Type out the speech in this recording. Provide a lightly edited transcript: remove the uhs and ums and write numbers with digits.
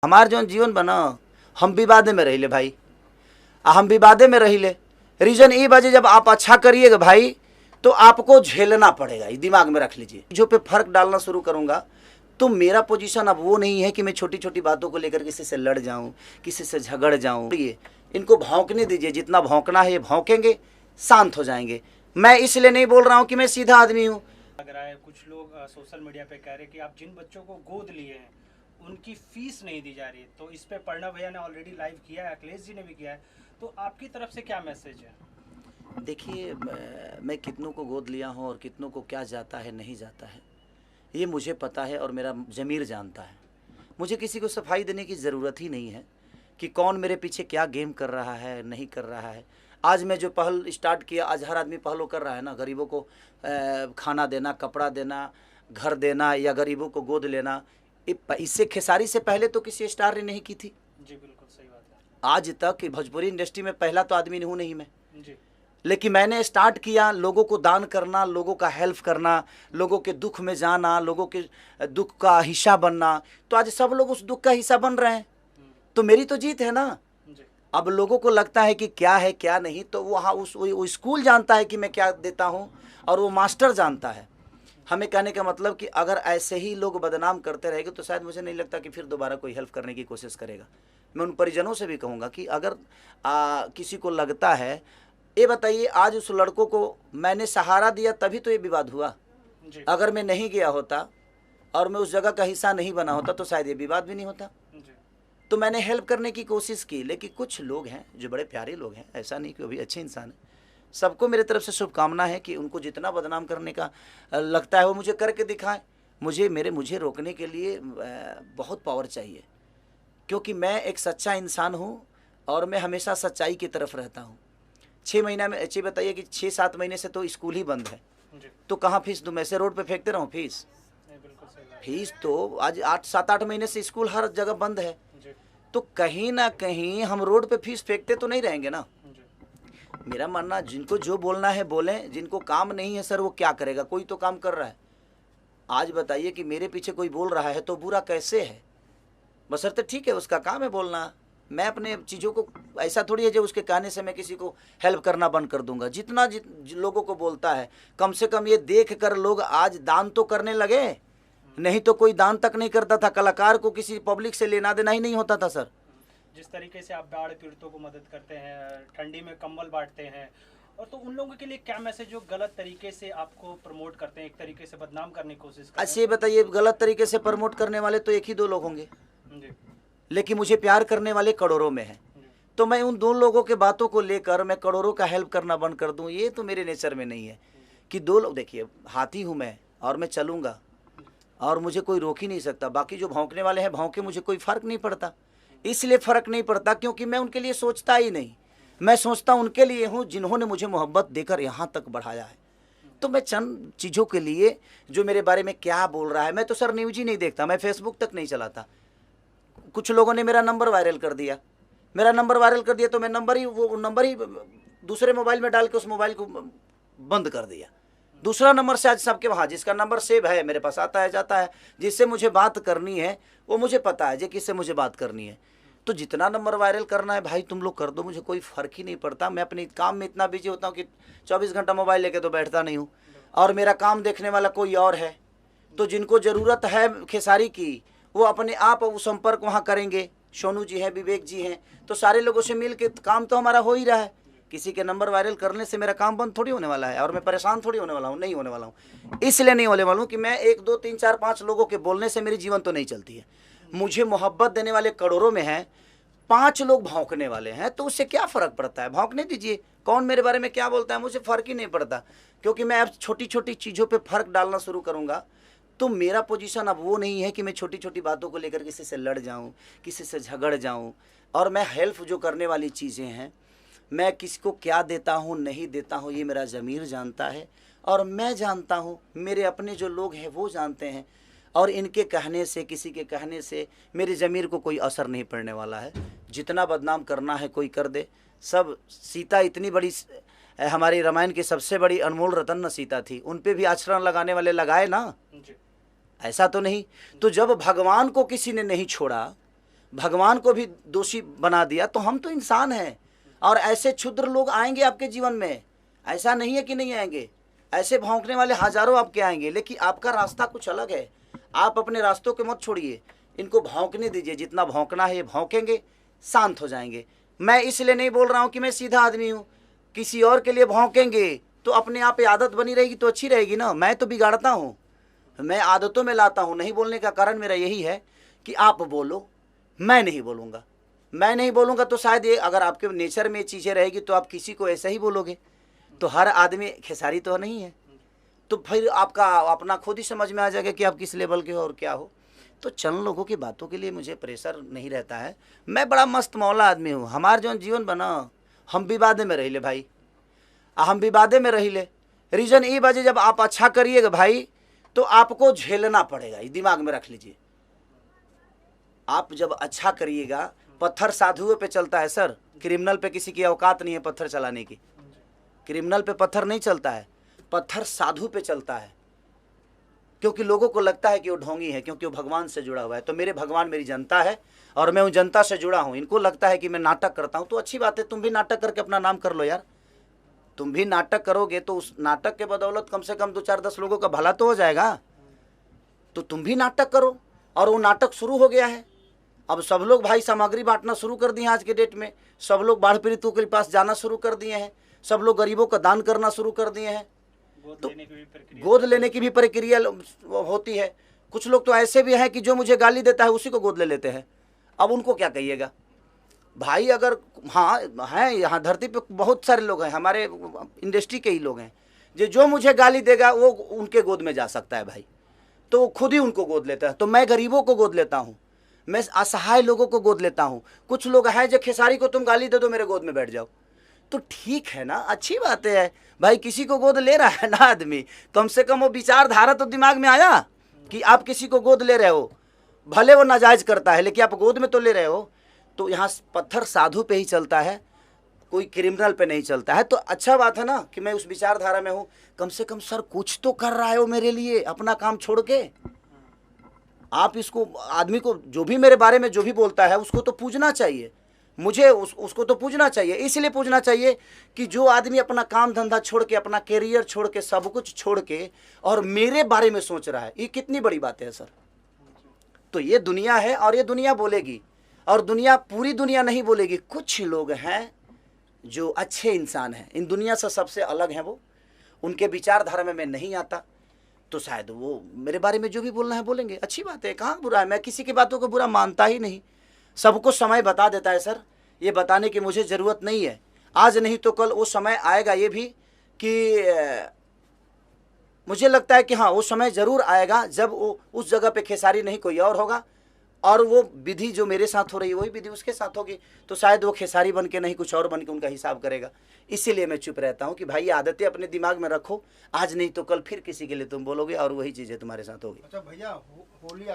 हमार जौन जीवन बना हम विवादे में रहिले भाई, हम विवादे में रहिले। रीजन ये बजे जब आप अच्छा करिएगा भाई तो आपको झेलना पड़ेगा, ये दिमाग में रख लीजिए। जो पे फर्क डालना शुरू करूंगा तो मेरा पोजीशन अब वो नहीं है कि मैं छोटी छोटी बातों को लेकर किसी से लड़ जाऊं, किसी से झगड़ जाऊं। ये इनको भौंकने दीजिए, जितना भौंकना है ये भौंकेंगे, शांत हो जाएंगे। मैं इसलिए नहीं बोल रहा हूं कि मैं सीधा आदमी हूं। लग रहा है कुछ लोग सोशल मीडिया पे कह रहे हैं कि आप जिन बच्चों को गोद लिए हैं उनकी फीस नहीं दी जा रही है, तो इस पे प्रणव भैया ने ऑलरेडी लाइव किया है, अखिलेश जी ने भी किया है, तो आपकी तरफ से क्या मैसेज है? देखिए, मैं कितनों को गोद लिया हूं और कितनों को क्या जाता है नहीं जाता है ये मुझे पता है और मेरा ज़मीर जानता है। मुझे किसी को सफाई देने की ज़रूरत ही नहीं है कि कौन मेरे पीछे क्या गेम कर रहा है नहीं कर रहा है। आज मैं जो पहल स्टार्ट किया, आज हर आदमी पहल कर रहा है ना, गरीबों को खाना देना, कपड़ा देना, घर देना या गरीबों को गोद लेना। इससे खेसारी से पहले तो किसी स्टार ने नहीं की थी। जी बिल्कुल सही बात है। आज तक भोजपुरी इंडस्ट्री में पहला तो आदमी हूँ नहीं मैं जी। लेकिन मैंने स्टार्ट किया लोगों को दान करना, लोगों का हेल्प करना, लोगों के दुख में जाना, लोगों के दुख का हिस्सा बनना। तो आज सब लोग उस दुख का हिस्सा बन रहे हैं, तो मेरी तो जीत है ना। अब लोगों को लगता है कि क्या है क्या नहीं, तो वहाँ वो स्कूल जानता है कि मैं क्या देता हूँ और वो मास्टर जानता है। हमें कहने का मतलब कि अगर ऐसे ही लोग बदनाम करते रहेंगे तो शायद मुझे नहीं लगता कि फिर दोबारा कोई हेल्प करने की कोशिश करेगा। मैं उन परिजनों से भी कहूँगा कि अगर किसी को लगता है, ये बताइए आज उस लड़कों को मैंने सहारा दिया तभी तो ये विवाद हुआ। अगर मैं नहीं गया होता और मैं उस जगह का हिस्सा नहीं बना होता तो शायद ये विवाद भी नहीं होता। तो मैंने हेल्प करने की कोशिश की, लेकिन कुछ लोग हैं जो बड़े प्यारे लोग हैं, ऐसा नहीं कि वो भी अच्छे इंसान हैं। सबको मेरे तरफ से शुभकामना है कि उनको जितना बदनाम करने का लगता है वो मुझे करके दिखाएं। मुझे रोकने के लिए बहुत पावर चाहिए, क्योंकि मैं एक सच्चा इंसान हूँ और मैं हमेशा सच्चाई की तरफ रहता हूँ। 6 महीना में अच्छी बताइए कि 6-7 महीने से तो स्कूल ही बंद है, तो कहाँ फीस दूँ? मैं से रोड पे फेंकते रहूँ फीस तो आज 7-8 महीने से स्कूल हर जगह बंद है, तो कहीं ना कहीं हम रोड पे फीस फेंकते तो नहीं रहेंगे ना। मेरा मानना, जिनको जो बोलना है बोलें, जिनको काम नहीं है सर वो क्या करेगा, कोई तो काम कर रहा है। आज बताइए कि मेरे पीछे कोई बोल रहा है तो बुरा कैसे है? बशर्ते ठीक है उसका काम है बोलना। मैं अपने चीज़ों को ऐसा थोड़ी है जो उसके कहने से मैं किसी को हेल्प करना बंद कर दूंगा। जितना लोगों को बोलता है, कम से कम ये देख कर लोग आज दान तो करने लगे, नहीं तो कोई दान तक नहीं करता था। कलाकार को किसी पब्लिक से लेना देना ही नहीं होता था सर। जिस तरीके से आप बाढ़ पीड़ितों को मदद करते हैं, ठंडी में कंबल बांटते हैं, और तो उन लोगों के लिए क्या मैसेज जो गलत तरीके से आपको प्रमोट करते हैं, एक तरीके से बदनाम करने की कोशिश करते हैं? अच्छा ये बताइए, गलत तरीके से प्रमोट करने वाले तो एक ही 2 लोग होंगे, लेकिन मुझे प्यार करने वाले करोड़ों में हैं। तो मैं उन 2 लोगों के बातों को लेकर मैं करोड़ों का हेल्प करना बंद कर दूं, ये तो मेरे नेचर में नहीं है। कि 2 लोग, देखिए हाथी हूँ मैं और मैं चलूँगा और मुझे कोई रोक ही नहीं सकता। बाकी जो भौंकने वाले हैं भौंके, मुझे कोई फ़र्क नहीं पड़ता। इसलिए फ़र्क नहीं पड़ता क्योंकि मैं उनके लिए सोचता ही नहीं। मैं सोचता उनके लिए हूँ जिन्होंने मुझे मोहब्बत देकर यहाँ तक बढ़ाया है। तो मैं चंद चीज़ों के लिए, जो मेरे बारे में क्या बोल रहा है, मैं तो सर न्यूज़ ही नहीं देखता, मैं फेसबुक तक नहीं चलाता। कुछ लोगों ने मेरा नंबर वायरल कर दिया, तो मैं वो नंबर ही दूसरे मोबाइल में डाल के उस मोबाइल को बंद कर दिया। दूसरा नंबर से आज सबके वहाँ जिसका नंबर सेव है मेरे पास आता है जाता है। जिससे मुझे बात करनी है वो मुझे पता है, जो किससे मुझे बात करनी है। तो जितना नंबर वायरल करना है भाई तुम लोग कर दो, मुझे कोई फ़र्क ही नहीं पड़ता। मैं अपने काम में इतना बिजी होता हूँ कि 24 घंटा मोबाइल लेके तो बैठता नहीं हूँ, और मेरा काम देखने वाला कोई और है। तो जिनको ज़रूरत है खेसारी की वो अपने आप वो संपर्क वहाँ करेंगे। सोनू जी हैं, विवेक जी हैं, तो सारे लोगों से मिल के काम तो हमारा हो ही रहा है। किसी के नंबर वायरल करने से मेरा काम बंद थोड़ी होने वाला है, और मैं परेशान थोड़ी होने वाला हूँ, नहीं होने वाला हूँ। इसलिए नहीं होने वाला हूँ कि मैं 1 2 3 4 5 लोगों के बोलने से मेरी जीवन तो नहीं चलती है। मुझे मोहब्बत देने वाले करोड़ों में हैं, 5 लोग भौंकने वाले हैं, तो उससे क्या फ़र्क पड़ता है? भौंकने दीजिए, कौन मेरे बारे में क्या बोलता है मुझे फ़र्क ही नहीं पड़ता। क्योंकि मैं अब छोटी छोटी चीज़ों पर फ़र्क डालना शुरू करूँगा तो मेरा पोजीशन अब वो नहीं है कि मैं छोटी छोटी बातों को लेकर किसी से लड़ जाऊं, किसी से झगड़ जाऊं। और मैं हेल्प जो करने वाली चीज़ें हैं, मैं किसी को क्या देता हूं नहीं देता हूं ये मेरा ज़मीर जानता है, और मैं जानता हूं, मेरे अपने जो लोग हैं वो जानते हैं। और इनके कहने से, किसी के कहने से मेरे ज़मीर को कोई असर नहीं पड़ने वाला है। जितना बदनाम करना है कोई कर दे। सब सीता इतनी बड़ी, हमारी रामायण की सबसे बड़ी अनमोल रतन न सीता थी, उन पे भी आचरण लगाने वाले लगाए ना, ऐसा तो नहीं। तो जब भगवान को किसी ने नहीं छोड़ा, भगवान को भी दोषी बना दिया, तो हम तो इंसान हैं। और ऐसे क्षुद्र लोग आएंगे आपके जीवन में, ऐसा नहीं है कि नहीं आएंगे, ऐसे भौंकने वाले हजारों आपके आएंगे, लेकिन आपका रास्ता कुछ अलग है। आप अपने रास्तों के मत छोड़िए, इनको भौंकने दीजिए, जितना भौंकना है ये भौंकेंगे, शांत हो जाएंगे। मैं इसलिए नहीं बोल रहा हूँ कि मैं सीधा आदमी हूँ, किसी और के लिए भौंकेंगे तो अपने आप आदत बनी रहेगी तो अच्छी रहेगी ना। मैं तो बिगाड़ता हूँ, मैं आदतों में लाता हूँ। नहीं बोलने का कारण मेरा यही है कि आप बोलो, मैं नहीं बोलूँगा। मैं नहीं बोलूँगा तो शायद ये, अगर आपके नेचर में ये चीज़ें रहेगी तो आप किसी को ऐसे ही बोलोगे, तो हर आदमी खेसारी तो नहीं है, तो फिर आपका अपना खुद ही समझ में आ जाएगा कि आप किस लेवल के हो और क्या हो। तो चंद लोगों की बातों के लिए मुझे प्रेशर नहीं रहता है। मैं बड़ा मस्त मौला आदमी हूँ। हमार जो जीवन बना, हम विवादे में रही ले भाई, हम विवादे में रही ले। रीजन ये बाजे, जब आप अच्छा करिएगा भाई तो आपको झेलना पड़ेगा, ये दिमाग में रख लीजिए। आप जब अच्छा करिएगा, पत्थर साधुओं पे चलता है सर, क्रिमिनल पे किसी की औकात नहीं है पत्थर चलाने की। क्रिमिनल पे पत्थर नहीं चलता है, पत्थर साधु पे चलता है, क्योंकि लोगों को लगता है कि वो ढोंगी है, क्योंकि वो भगवान से जुड़ा हुआ है। तो मेरे भगवान मेरी जनता है और मैं उन जनता से जुड़ा हूँ। इनको लगता है कि मैं नाटक करता हूँ, तो अच्छी बात है, तुम भी नाटक करके अपना नाम कर लो यार। तुम भी नाटक करोगे तो उस नाटक के बदौलत कम से कम 2-4-10 लोगों का भला तो हो जाएगा। तो तुम भी नाटक करो, और वो नाटक शुरू हो गया है। अब सब लोग भाई सामग्री बांटना शुरू कर दिए हैं। आज के डेट में सब लोग बाढ़ पीड़ितों के पास जाना शुरू कर दिए हैं, सब लोग गरीबों का दान करना शुरू कर दिए हैं। तो गोद लेने की भी प्रक्रिया होती है। कुछ लोग तो ऐसे भी हैं कि जो मुझे गाली देता है उसी को गोद ले लेते हैं। अब उनको क्या कहिएगा भाई? अगर हाँ हैं, यहाँ धरती पे बहुत सारे लोग हैं, हमारे इंडस्ट्री के ही लोग हैं, जो मुझे गाली देगा वो उनके गोद में जा सकता है भाई, तो वो खुद ही उनको गोद लेता है। तो मैं गरीबों को गोद लेता हूँ, मैं असहाय लोगों को गोद लेता हूँ। कुछ लोग हैं जो खेसारी को तुम गाली दे दो मेरे गोद में बैठ जाओ, तो ठीक है ना, अच्छी बात है भाई। किसी को गोद ले रहा है ना आदमी, कम से कम वो विचारधारा तो दिमाग में आया कि आप किसी को गोद ले रहे हो, भले वो नाजायज करता है लेकिन आप गोद में तो ले रहे हो। तो यहाँ पत्थर साधु पे ही चलता है, कोई क्रिमिनल पे नहीं चलता है। तो अच्छा बात है ना कि मैं उस विचारधारा में हूँ। कम से कम सर कुछ तो कर रहा है वो मेरे लिए, अपना काम छोड़ के। आप इसको, आदमी को जो भी मेरे बारे में जो भी बोलता है उसको तो पूजना चाहिए, मुझे उसको तो पूजना चाहिए। इसलिए पूजना चाहिए कि जो आदमी अपना काम धंधा छोड़ के, अपना कैरियर छोड़ के, सब कुछ छोड़ के और मेरे बारे में सोच रहा है, ये कितनी बड़ी बात है सर। तो ये दुनिया है और ये दुनिया बोलेगी, और दुनिया, पूरी दुनिया नहीं बोलेगी। कुछ लोग हैं जो अच्छे इंसान हैं, इन दुनिया से सबसे अलग हैं वो, उनके विचारधारा में मैं नहीं आता, तो शायद वो मेरे बारे में जो भी बोलना है बोलेंगे। अच्छी बात है, कहाँ बुरा है, मैं किसी की बातों को बुरा मानता ही नहीं। सबको समय बता देता है सर, ये बताने की मुझे ज़रूरत नहीं है। आज नहीं तो कल वो समय आएगा, ये भी कि मुझे लगता है कि हाँ वो समय ज़रूर आएगा जब वो उस जगह पे खेसारी नहीं कोई और होगा, और वो विधि जो मेरे साथ हो रही है वही विधि उसके साथ होगी। तो शायद वो खेसारी बन के नहीं कुछ और बन के उनका हिसाब करेगा। इसीलिए मैं चुप रहता हूँ कि भाई आदतें अपने दिमाग में रखो, आज नहीं तो कल फिर किसी के लिए तुम बोलोगे और वही चीज़ें तुम्हारे साथ होगी। अच्छा भैया, होली